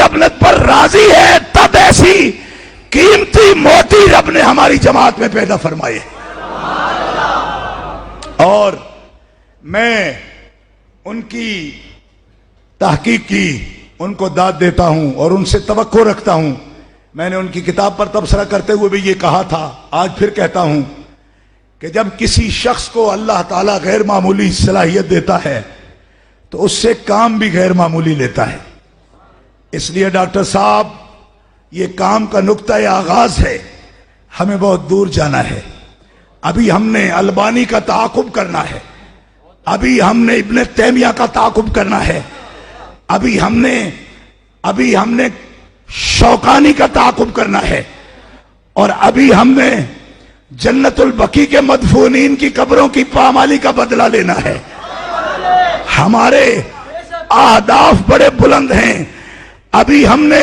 لبنت پر راضی ہے تب ایسی قیمتی موتی رب نے ہماری جماعت میں پیدا فرمائے. اور میں ان کی تحقیق کی، ان کو داد دیتا ہوں اور ان سے توقع رکھتا ہوں. میں نے ان کی کتاب پر تبصرہ کرتے ہوئے بھی یہ کہا تھا، آج پھر کہتا ہوں کہ جب کسی شخص کو اللہ تعالیٰ غیر معمولی صلاحیت دیتا ہے تو اس سے کام بھی غیر معمولی لیتا ہے. اس لیے ڈاکٹر صاحب یہ کام کا نقطہ آغاز ہے، ہمیں بہت دور جانا ہے. ابھی ہم نے البانی کا تعاقب کرنا ہے، ابھی ہم نے ابن تیمیہ کا تعاقب کرنا ہے، ابھی ہم نے شوکانی کا تعاقب کرنا ہے، اور ابھی ہم نے جنت البقیع کے مدفونین کی قبروں کی پامالی کا بدلہ لینا ہے. ہمارے اہداف بڑے بلند ہیں. ابھی ہم نے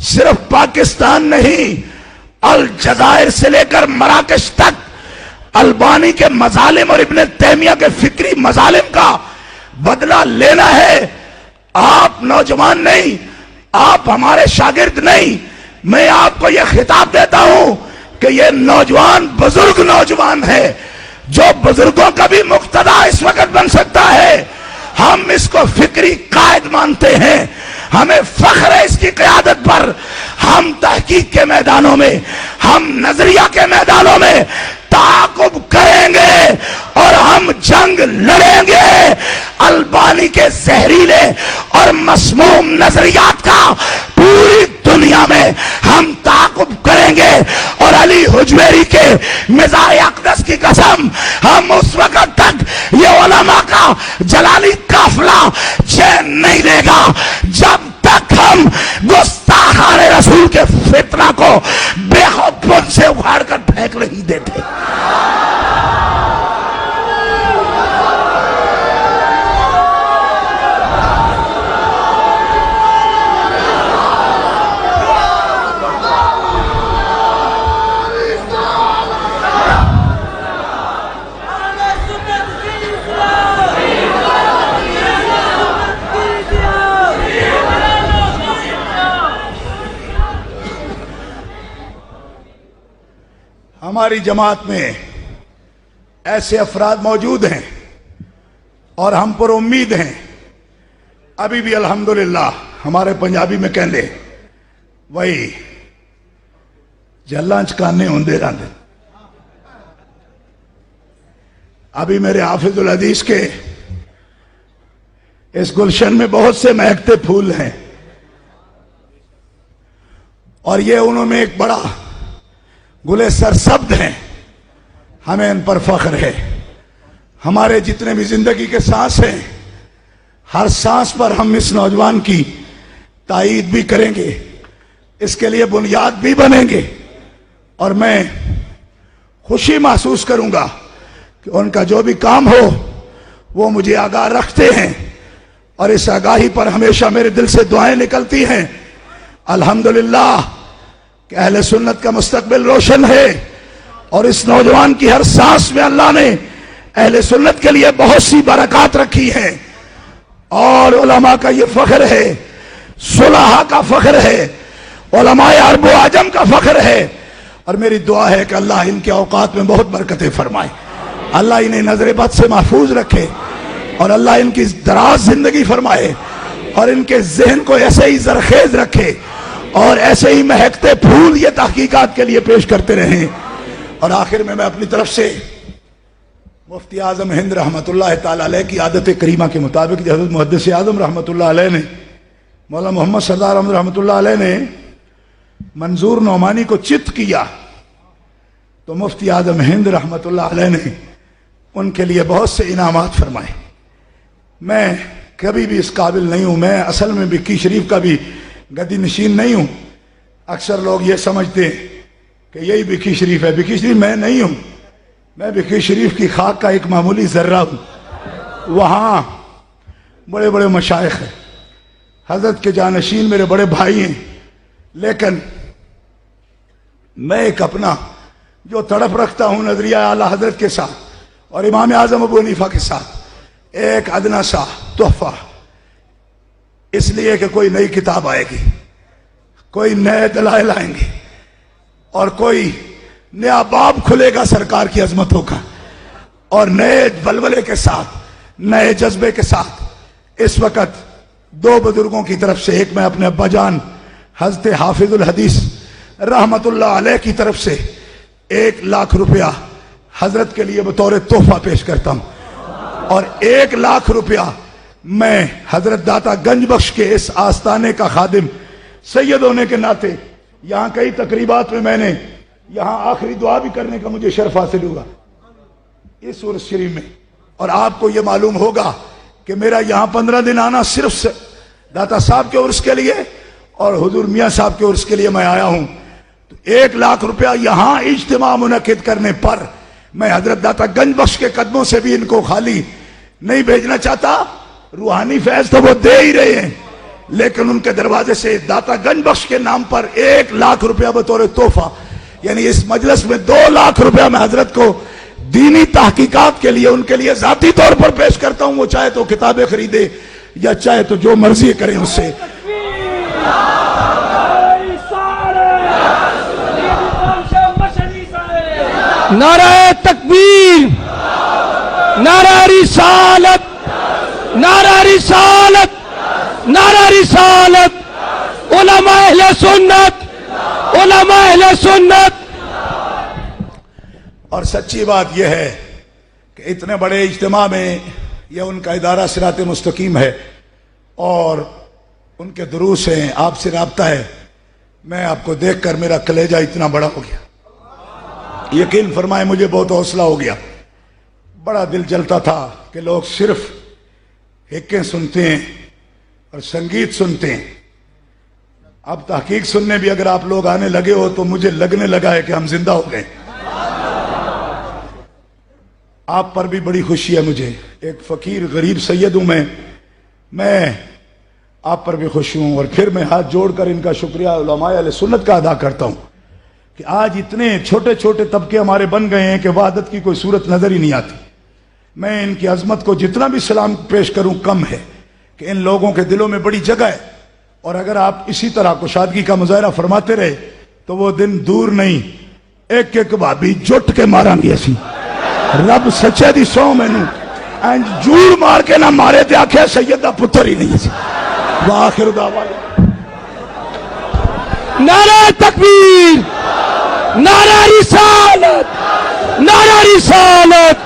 صرف پاکستان نہیں، الجزائر سے لے کر مراکش تک البانی کے مظالم اور ابن تیمیہ کے فکری مظالم کا بدلہ لینا ہے. آپ نوجوان نہیں، آپ ہمارے شاگرد نہیں، میں آپ کو یہ خطاب دیتا ہوں کہ یہ نوجوان بزرگ نوجوان ہے جو بزرگوں کا بھی مقتدا اس وقت بن سکتا ہے. ہم اس کو فکری قائد مانتے ہیں، ہمیں فخر ہے اس کی قیادت پر. ہم تحقیق کے میدانوں میں، ہم نظریہ کے میدانوں میں تعاقب کریں گے اور ہم جنگ لڑیں گے. البانی کے زہریلے اور مسموم نظریات کا پوری دنیا میں ہم تعاقب کریں گے، اور علی حجویری کے مزاح اقدس کی قسم، ہم اس وقت تک یہ علماء کا جلالی قافلہ چین نہیں لے گا جب تک ہم گستاخان رسول کے فتنہ کو بے خوف سے اکھاڑ کر پھینک نہیں دیتے. ہماری جماعت میں ایسے افراد موجود ہیں اور ہم پر امید ہیں. ابھی بھی الحمدللہ ہمارے پنجابی میں کہندے وہی جلاں چکانے ہوندے رہندے. ابھی میرے حافظ الحدیث کے اس گلشن میں بہت سے مہکتے پھول ہیں، اور یہ انہوں میں ایک بڑا گلے سرسبد ہیں. ہمیں ان پر فخر ہے. ہمارے جتنے بھی زندگی کے سانس ہیں، ہر سانس پر ہم اس نوجوان کی تائید بھی کریں گے، اس کے لیے بنیاد بھی بنیں گے. اور میں خوشی محسوس کروں گا کہ ان کا جو بھی کام ہو وہ مجھے آگاہ رکھتے ہیں، اور اس آگاہی پر ہمیشہ میرے دل سے دعائیں نکلتی ہیں. الحمدللہ کہ اہل سنت کا مستقبل روشن ہے، اور اس نوجوان کی ہر سانس میں اللہ نے اہل سنت کے لیے بہت سی برکات رکھی ہیں. اور علماء کا یہ فخر ہے، صلحاء کا فخر ہے، علماء عرب و عجم کا فخر ہے. اور میری دعا ہے کہ اللہ ان کے اوقات میں بہت برکتیں فرمائے، اللہ انہیں نظر بد سے محفوظ رکھے، اور اللہ ان کی دراز زندگی فرمائے، اور ان کے ذہن کو ایسے ہی زرخیز رکھے، اور ایسے ہی مہکتے پھول یہ تحقیقات کے لیے پیش کرتے رہیں. اور آخر میں اپنی طرف سے مفتی اعظم ہند رحمۃ اللہ تعالی علیہ کی عادت کریمہ کے مطابق، حضرت محدث اعظم رحمۃ اللہ علیہ نے، مولانا محمد سردار احمد رحمۃ اللہ علیہ نے منظور نعمانی کو چت کیا، تو مفتی اعظم ہند رحمۃ اللہ علیہ نے ان کے لیے بہت سے انعامات فرمائے. میں کبھی بھی اس قابل نہیں ہوں، میں اصل میں بکی شریف کا بھی گدی نشین نہیں ہوں. اکثر لوگ یہ سمجھتے ہیں کہ یہی بکی شریف ہے. بکی شریف میں نہیں ہوں، میں بکی شریف کی خاک کا ایک معمولی ذرہ ہوں. وہاں بڑے بڑے مشائخ ہیں، حضرت کے جانشین میرے بڑے بھائی ہیں، لیکن میں ایک اپنا جو تڑپ رکھتا ہوں نظریہ اعلیٰ حضرت کے ساتھ اور امام اعظم ابو حنیفہ کے ساتھ، ایک ادنا سا تحفہ، اس لیے کہ کوئی نئی کتاب آئے گی. کوئی نئے دلائل آئیں گے اور کوئی نیا باب کھلے گا سرکار کی عظمتوں کا، اور نئے ولولے کے ساتھ، نئے جذبے کے ساتھ۔ اس وقت دو بزرگوں کی طرف سے، ایک میں اپنے ابا جان حضرت حافظ الحدیث رحمت اللہ علیہ کی طرف سے 1,00,000 روپیہ حضرت کے لیے بطور تحفہ پیش کرتا ہوں، اور 1,00,000 روپیہ میں حضرت داتا گنج بخش کے اس آستانے کا خادم سید ہونے کے ناطے، یہاں کئی تقریبات میں نے یہاں آخری دعا بھی کرنے کا مجھے شرف حاصل ہوا اس عرس شریف میں، اور آپ کو یہ معلوم ہوگا کہ میرا یہاں 15 دن آنا صرف داتا صاحب کے عرس کے لیے اور حضور میاں صاحب کے عرس کے لیے میں آیا ہوں۔ تو 1,00,000 روپیہ یہاں اجتماع منعقد کرنے پر میں حضرت داتا گنج بخش کے قدموں سے بھی ان کو خالی نہیں بھیجنا چاہتا، روحانی فیض تو وہ دے ہی رہے ہیں، لیکن ان کے دروازے سے داتا گنج بخش کے نام پر 1,00,000 روپیہ بطور تحفہ، یعنی اس مجلس میں 2,00,000 روپیہ میں حضرت کو دینی تحقیقات کے لیے ان کے لیے ذاتی طور پر پیش کرتا ہوں۔ وہ چاہے تو کتابیں خریدے یا چاہے تو جو مرضی کریں اس سے۔ نعرہ تکبیر، نعرہ رسالت، نعرہ رسالت، نعرہ رسالت، علماء اہل سنت، علماء اہل سنت۔ اور سچی بات یہ ہے کہ اتنے بڑے اجتماع میں یہ ان کا ادارہ صراط مستقیم ہے اور ان کے دروس ہیں، آپ سے رابطہ ہے۔ میں آپ کو دیکھ کر میرا کلیجہ اتنا بڑا ہو گیا، یقین فرمائے مجھے بہت حوصلہ ہو گیا۔ بڑا دل جلتا تھا کہ لوگ صرف حکیں سنتے ہیں اور سنگیت سنتے ہیں، اب تحقیق سننے بھی اگر آپ لوگ آنے لگے ہو تو مجھے لگنے لگا ہے کہ ہم زندہ ہو گئے۔ آپ پر بھی بڑی خوشی ہے مجھے، ایک فقیر غریب سید ہوں میں آپ پر بھی خوش ہوں، اور پھر میں ہاتھ جوڑ کر ان کا شکریہ علماء اہل سنت کا ادا کرتا ہوں کہ آج اتنے چھوٹے چھوٹے طبقے ہمارے بن گئے ہیں کہ وحدت کی کوئی صورت نظر ہی نہیں آتی۔ میں ان کی عظمت کو جتنا بھی سلام پیش کروں کم ہے کہ ان لوگوں کے دلوں میں بڑی جگہ ہے، اور اگر آپ اسی طرح کشادگی کا مظاہرہ فرماتے رہے تو وہ دن دور نہیں، ایک ایک بھابی جٹ کے مارا گی اسی رب سچے دی سو مینوں اینج جوڑ مار کے نہ مارے تے آکھے سید دا پتر ہی نہیں سی۔ وآخر دعوانا نعرہ تکبیر، نعرہ رسالت، نعرہ رسالت۔